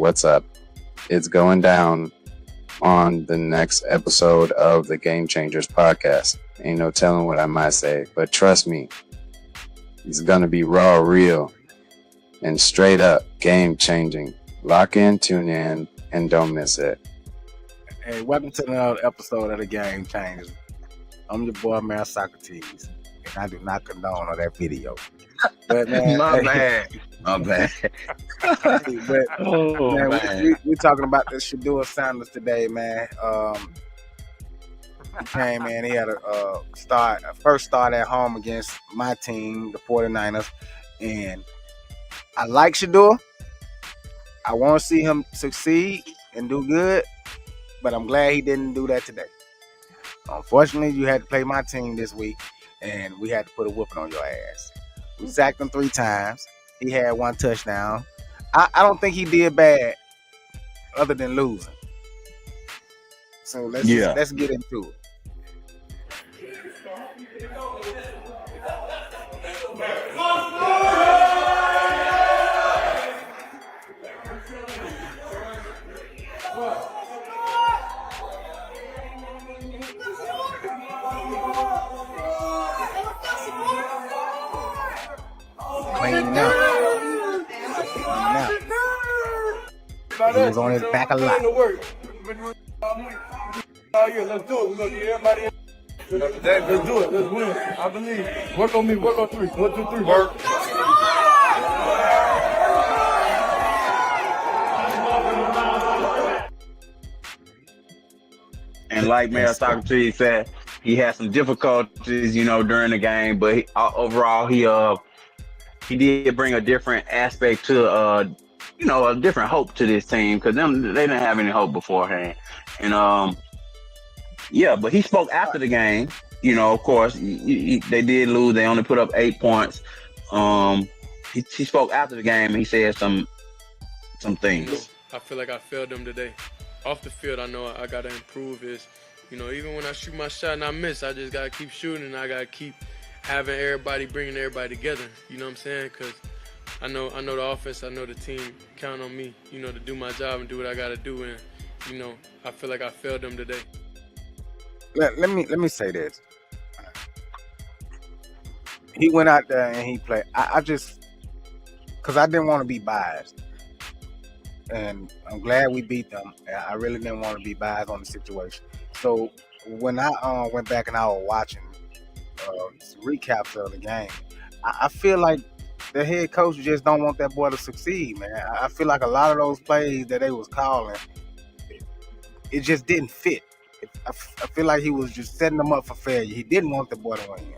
what's up? It's going down on the next episode of the Game Changers podcast. Ain't no telling what I might say, but trust me, it's gonna be raw, real, and straight up game changing. Lock in, tune in, and don't miss it. Hey, welcome to another episode of the Game Changers. I'm your boy, man, Socrates, and I do not condone on that video. But man, My bad. Hey, man, we're talking about the Shaduer Sanders today, man. He came in, he had a first start at home against my team, the 49ers, and I like Shaduer. I want to see him succeed and do good, but I'm glad he didn't do that today. Unfortunately, you had to play my team this week, and we had to put a whooping on your ass. We sacked him 3 times. He had 1 touchdown. I don't think he did bad other than losing. So let's get into it. He was on his back a lot. Let's do it. We're gonna get everybody in. Let's do it. Let's win. I believe. Work on me. Work on 3. 1, 2, 3. Work. And like Mayor Socrates said, he had some difficulties, during the game, but overall, he did bring a different aspect to, a different hope to this team, because they didn't have any hope beforehand. And but he spoke after the game. Of course, they did lose. They only put up 8 points. He spoke after the game and he said some things. I feel like I failed them today. Off the field, I know I gotta improve. Even when I shoot my shot and I miss, I just gotta keep shooting and I gotta keep having bringing everybody together. You know what I'm saying? Because I know the offense, I know the team count on me, to do my job and do what I gotta do. And I feel like I failed them today. Let me say this. He went out there and he played. Because I didn't want to be biased. And I'm glad we beat them. I really didn't want to be biased on the situation. So when I went back and I was watching recaps of the game, I feel like the head coach just don't want that boy to succeed, man. I feel like a lot of those plays that they was calling, it just didn't fit. I feel like he was just setting them up for failure. He didn't want the boy to win.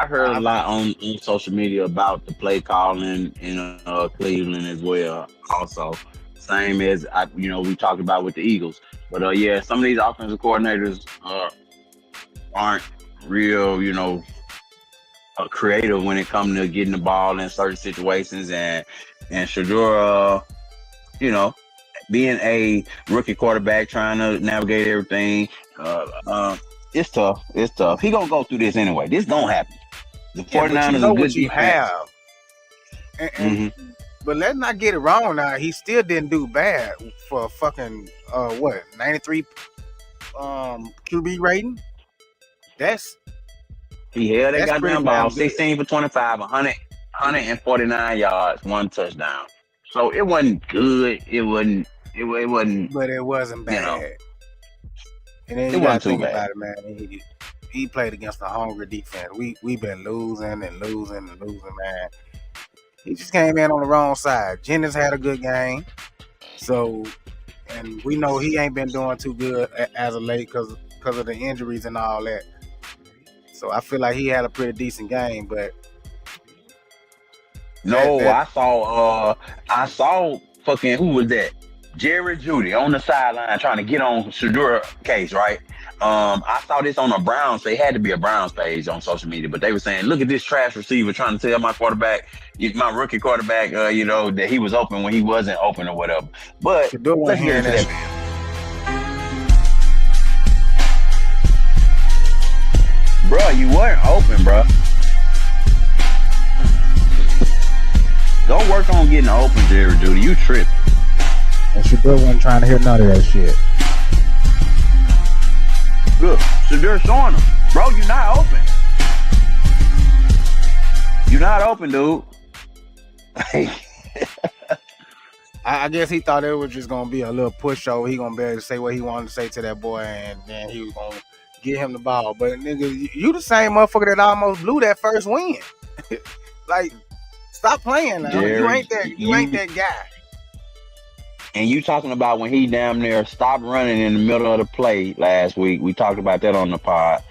I heard a lot on social media about the play calling in Cleveland as well. Also, same as we talked about with the Eagles. But some of these offensive coordinators aren't real, creative when it comes to getting the ball in certain situations. And Shaduer, being a rookie quarterback, trying to navigate everything, it's tough. It's tough. He gonna go through this anyway. This gonna happen. The 49ers is a good defense. But let's not get it wrong now. He still didn't do bad for a fucking 93 QB rating. He held that goddamn ball, 16 for 25, 149 yards, 1 touchdown. So it wasn't good. It wasn't. But it wasn't bad. And then it wasn't too bad. About it, man. He played against a hungry defense. We've been losing, man. He just came in on the wrong side. Jennings had a good game. So, and we know he ain't been doing too good as of late because of the injuries and all that. So I feel like he had a pretty decent game, but I saw fucking, who was that? Jerry Jeudy on the sideline trying to get on Shaduer case, right? I saw this on a Browns. They had to be a Browns page on social media, but they were saying, "Look at this trash receiver trying to tell my quarterback, my rookie quarterback, that he was open when he wasn't open or whatever." But let's get into that. Bruh, you weren't open, bruh. Go work on getting open, Jerry Jeudy. You tripping. And Shaduer wasn't trying to hear none of that shit. Look, so they're showing him, bro. You're not open. You're not open, dude. I guess he thought it was just gonna be a little push over. He gonna be able to say what he wanted to say to that boy, and then he was gonna get him the ball. But nigga, you the same motherfucker that almost blew that first win. Like, stop playing now. You Jerry, ain't that guy. and you talking about when he damn near stopped running in the middle of the play last week. We talked about that on the pod.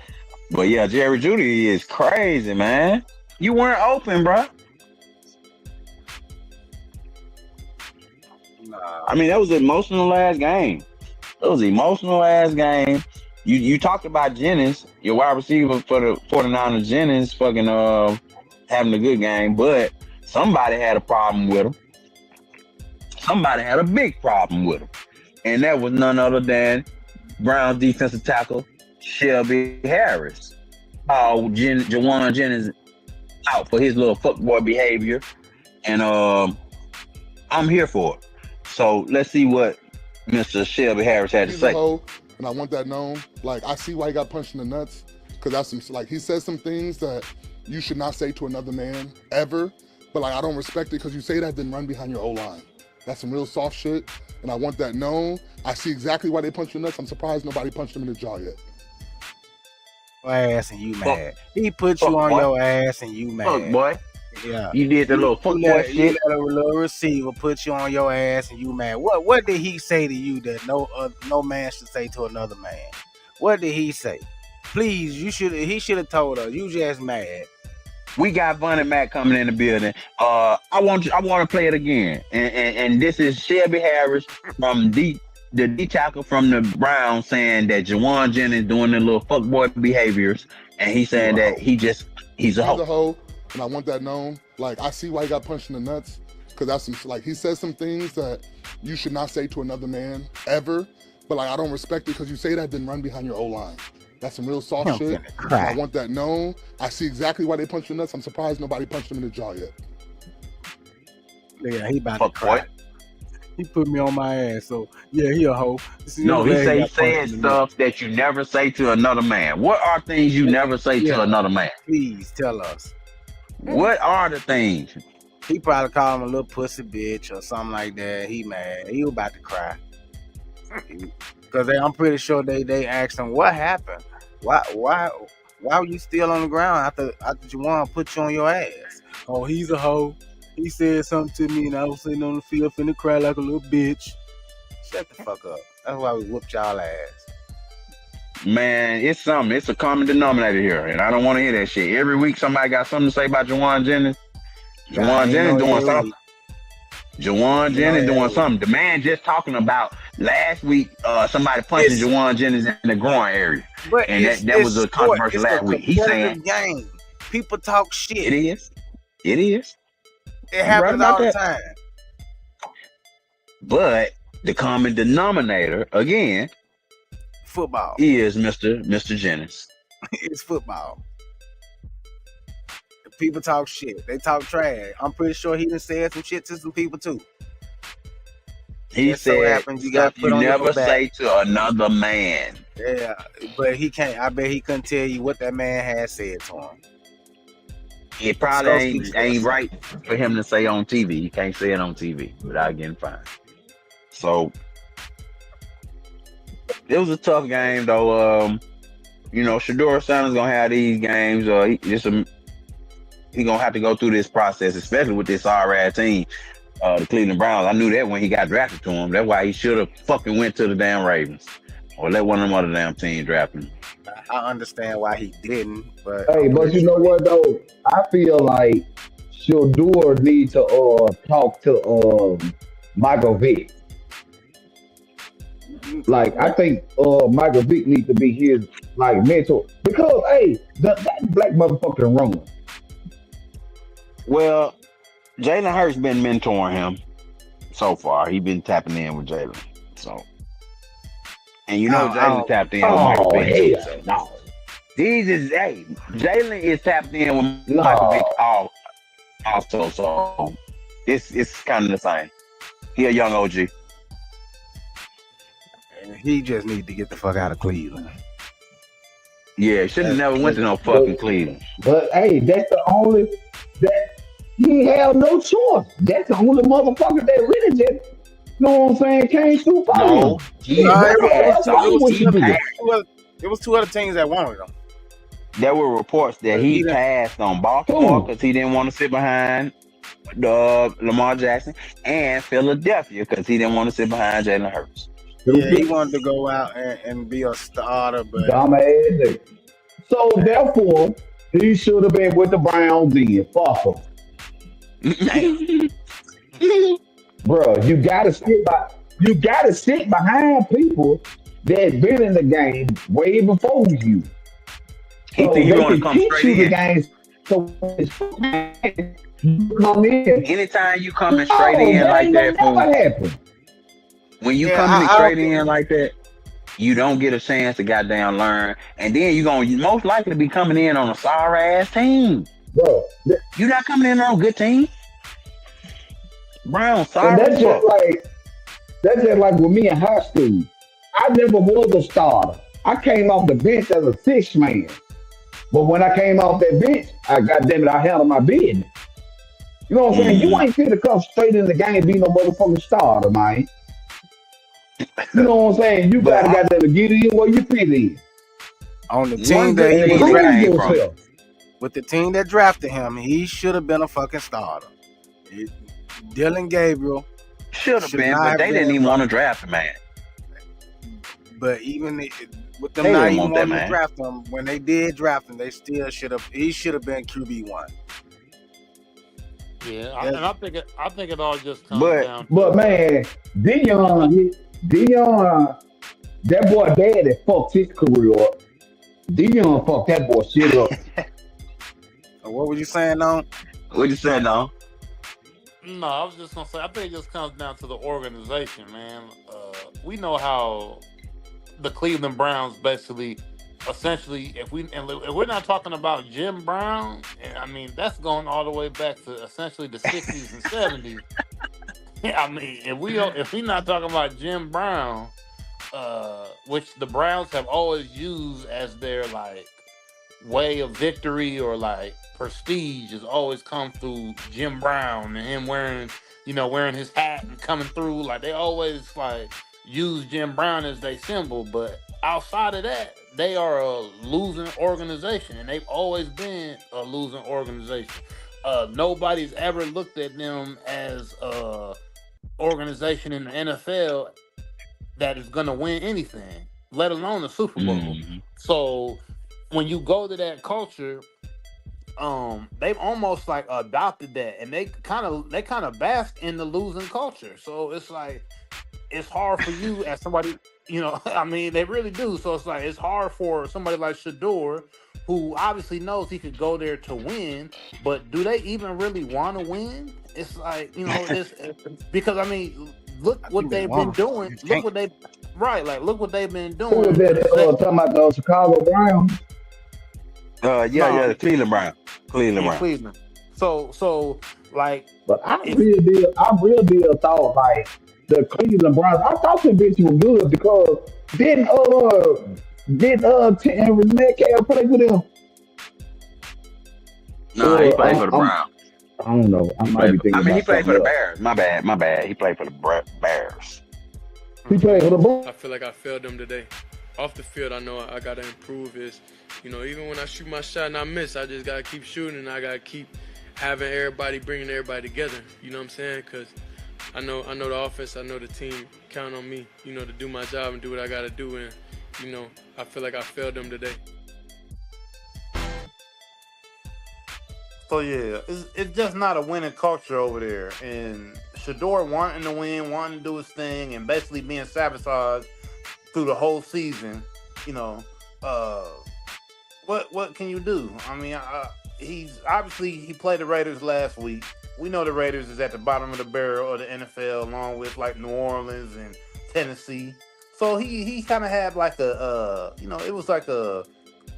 But yeah, Jerry Judy is crazy, man. You weren't open, bro. Nah. I mean, that was an emotional last game. It was an emotional ass game. You talked about Jennings, your wide receiver for the 49ers, Jennings fucking having a good game, but somebody had a problem with him. Somebody had a big problem with him. And that was none other than Brown's defensive tackle, Shelby Harris. Oh, Jawan Jennings out for his little fuckboy behavior. And I'm here for it. So let's see what Mr. Shelby Harris had to He's say. a hoe, and I want that known. Like, I see why he got punched in the nuts, because that's some, like, he says some things that you should not say to another man ever. But like, I don't respect it because you say that, then run behind your O-line. That's some real soft shit, and I want that known. I see exactly why they punched the nuts. I'm surprised nobody punched him in the jaw yet. Ass and you mad. He put you on your ass and you mad. Fuck, boy. Yeah. You did the little fuckboy shit. You let a little receiver put you on your ass and you mad. What did he say to you that no man should say to another man? What did he say? Please, he should have told us. You just mad. We got Von and Matt coming in the building. I want to play it again. And this is Shelby Harris from the D tackle from the Browns saying that Jawan Jennings doing the little fuckboy behaviors, and he saying that he's a hoe. He's a hoe, and I want that known. Like, I see why he got punched in the nuts, because that's some, like, he says some things that you should not say to another man ever. But like, I don't respect it because you say that, then run behind your O-line. That's some real soft shit. I want that known. I see exactly why they punched the nuts. I'm surprised nobody punched him in the jaw yet. Yeah, he about to cry. He put me on my ass, so yeah, he a hoe. No, he said stuff that you never say to another man. What are things you never say to another man? Please tell us. What are the things? He probably called him a little pussy bitch or something like that. He mad. He was about to cry. Because I'm pretty sure they asked him what happened. Why were you still on the ground after Juwan put you on your ass? Oh, he's a hoe. He said something to me and I was sitting on the field finna cry like a little bitch. Shut the fuck up. That's why we whooped y'all ass. Man, it's something. It's a common denominator here, and I don't want to hear that shit. Every week somebody got something to say about Jawan Jennings. Jawan Jennings doing something. Jawan Jennings doing something. The man just talking about last week, somebody punching Jawan Jennings in the groin area. But and that was a controversy last week. He's saying game. People talk shit. It is. It happens all the time. But the common denominator, again, football, is Mr. Jennings. It's football. People talk shit. They talk trash. I'm pretty sure he done said some shit to some people too. He said you never say to another man. Yeah, but he can't. I bet he couldn't tell you what that man had said to him. It probably ain't right for him to say on TV. He can't say it on TV without getting fined. So it was a tough game, though. Shaduer Sanders gonna have these games. He gonna have to go through this process, especially with this sorry team, the Cleveland Browns. I knew that when he got drafted to him. That's why he should have fucking went to the damn Ravens or let one of them other damn teams draft him. I understand why he didn't, but but you know what though? I feel like Shaduer need to talk to Michael Vick. Like, I think Michael Vick needs to be his like mentor, because that black motherfucker run. Well, Jalen Hurts been mentoring him so far. He been tapping in with Jalen. So, and Jalen tapped in with Michael Vick. So. No. Jalen is tapped in with Michael Vick also. So it's kind of the same. He a young OG. And he just need to get the fuck out of Cleveland. Yeah, should have never went to no fucking But Cleveland. but hey, that's the only that he had no choice. That's the only motherfucker that really just, you know what I'm saying, came through for him. No, he Shit, No, what passed else on. he went to He do? passed. it was two other teams that wanted him, There were reports that but he he didn't. passed on Baltimore Who? because he didn't want to sit behind Lamar Jackson, and Philadelphia because he didn't want to sit behind Jalen Hurts. Yeah, he Stupid, wanted to go out and be a starter, but dumb ass nigga. So therefore, he should have been with the Browns then. Fuck him. damn. Bro, you gotta sit behind people that been in the game way before you. He So think he they want to can come teach straight you the in. game. So you come in. Anytime you coming straight No, in that like ain't gonna that, fool, never happen. when you Yeah, coming I don't straight think. in like that, you don't get a chance to goddamn learn, and then you gonna most likely be coming in on a sorry ass team. Bro, You're not coming in on a good team. Brown and sorry as fuck. that's just like with me in high school. I never was a starter. I came off the bench as a sixth man. But when I came off that bench, I goddamn it, I handled my business. You know what I'm saying? You Mm. ain't fit to come straight in the game and be no motherfucking starter, man. You know what I'm saying? You But gotta goddamn it, get in where you fit in On the one team good that and he thing that prove drafted, came from it, yourself. with the team that drafted him, he should have been a fucking starter. It- Dylan Gabriel should have should been, not but have they didn't been even want to fucking. draft the man. But with them They not didn't even want that wanting to man. draft him, when they did draft him, they still should have. He should have been QB1. Yeah, That, I think it all just comes But down But to man, Dion, that boy daddy fucked his career up. Dion fucked that boy shit up. what were you saying, on? what you said, though? no. I was just gonna say I think it just comes down to the organization, man. We know how the Cleveland Browns basically, essentially, if we're not talking about Jim Brown, I mean that's going all the way back to essentially the '60s and '70s. I mean, if we not talking about Jim Brown, which the Browns have always used as their like way of victory or like prestige has always come through Jim Brown and him wearing his hat and coming through. Like they always like use Jim Brown as their symbol, but outside of that, they are a losing organization and they've always been a losing organization. Nobody's ever looked at them as a organization in the NFL that is going to win anything, let alone the Super Bowl. Mm. So when you go to that culture, they've almost like adopted that, and they kind of bask in the losing culture. So it's like it's hard for you as somebody, I mean, they really do. So it's like it's hard for somebody like Shadur, who obviously knows he could go there to win, but do they even really want to win? It's like because I mean, look I what think they they've been want him. They doing. just Look can't. what they right, like look what they've been Who was doing. that talking about the Chicago Browns? Yeah, No, the Cleveland Brown. Cleveland in Brown. Cleveland. So like But if I real deal thought like the Cleveland Browns. I thought the bitch was good because didn't Metcalf play with them? Nah, he Or played for the Browns. I don't know. I He might played be for, I thinking mean, he about played for something the else. Bears. My bad. He played for the Bears. He played for the I Browns. feel like I failed them today. Off the field, I know I gotta improve. Even when I shoot my shot and I miss, I just gotta keep shooting and I gotta keep bringing everybody together. You know what I'm saying? Because I know the offense, I know the team count on me, to do my job and do what I gotta do. And, I feel like I failed them today. So yeah, it's just not a winning culture over there. And Shador wanting to win, wanting to do his thing, and basically being sabotaged through the whole season. You know, uh, what can you do? I mean, he's obviously he played the Raiders last week. We know the Raiders is at the bottom of the barrel of the NFL, along with like New Orleans and Tennessee. So he kind of had like it was like a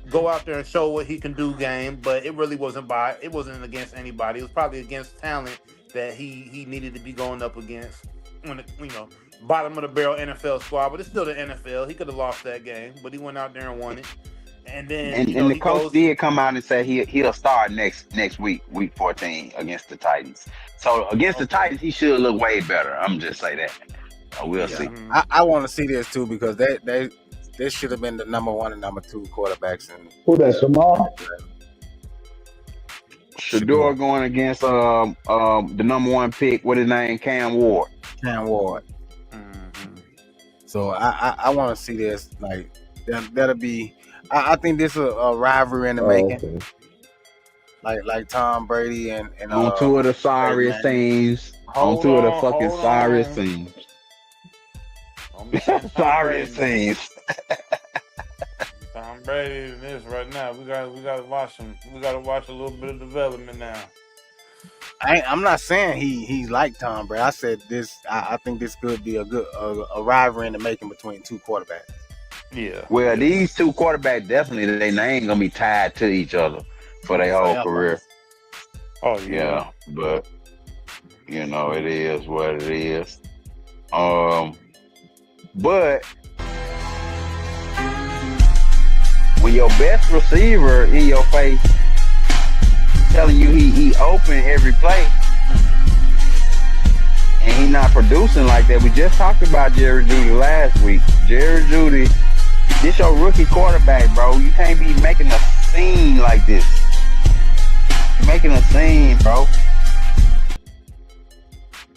go out there and show what he can do game, but it really wasn't against anybody. It was probably against talent that he needed to be going up against bottom of the barrel NFL squad, but it's still the NFL. He could have lost that game, but he went out there and won it. And then And the he coach goes. did come out and say he'll start next week, week 14 against the Titans. So against the Okay. Titans, he should look way better. I'm just say that. We'll see. I want to see this too because this should have been the number 1 and number 2 quarterbacks in Who that, Samar? Shaduer going against the number 1 pick. What his name? Cam Ward. Cam Ward. So I want to see this. Like that'll be. I think this is a rivalry in the making. Okay. Like Tom Brady and On two of the sorriest teams. On two of the fucking sorriest teams. Sorriest teams. Tom Brady in this right now. We gotta watch him. We gotta watch a little bit of development now. I'm not saying he's like Tom Brady. I said this. I think this could be a good a rivalry in the making between 2 quarterbacks. Yeah. Well, these 2 quarterbacks definitely their name gonna be tied to each other for their whole career. Oh Yeah, but it is what it is. But when your best receiver in your face telling you he open every play and he not producing like that, we just talked about Jerry Jeudy last week. Jerry Jeudy, this your rookie quarterback, bro. You can't be making a scene like this. You're making a scene, bro.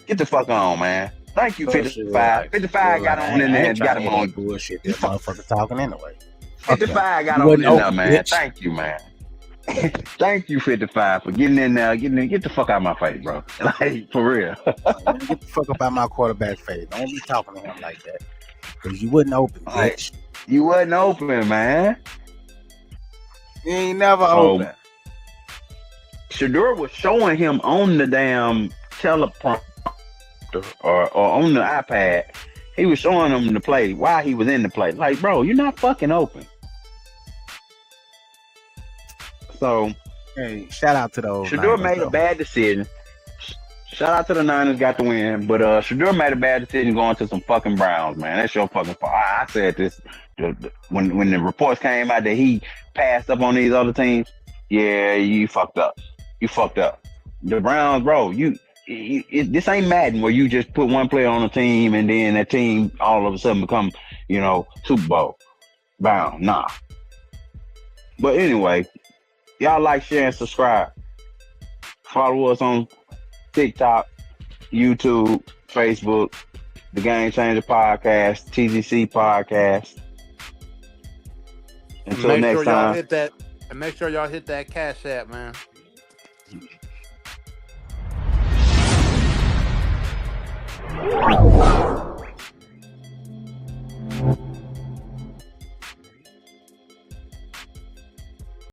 Get the fuck on, man. Thank you, 55. 55 got on in there and got him on. Bullshit, that motherfucker talking anyway. 55 got on in there, man. Thank you, man. Thank you, 55, for getting in there. Get the fuck out of my face, bro. Like, for real. Get the fuck up out my quarterback face. Don't be talking to him like that. Because you wouldn't open, bitch. You wasn't open, man. You ain't never open. Shaduer was showing him on the damn teleprompter or on the iPad. He was showing him the play while he was in the play. Like, bro, you're not fucking open. So, hey, shout out to those. Shaduer made a bad decision. Shout out to the Niners, got the win. But Shaduer made a bad decision going to some fucking Browns, man. That's your fucking fault. I said this when the reports came out that he passed up on these other teams. Yeah, you fucked up. You fucked up. The Browns, bro, this ain't Madden where you just put one player on a team and then that team all of a sudden become, Super Bowl bound. Nah. But anyway, y'all like, share, and subscribe. Follow us on TikTok, YouTube, Facebook, the Game Changer Podcast, TGC Podcast. Until next time. And make sure y'all hit that Cash App, man.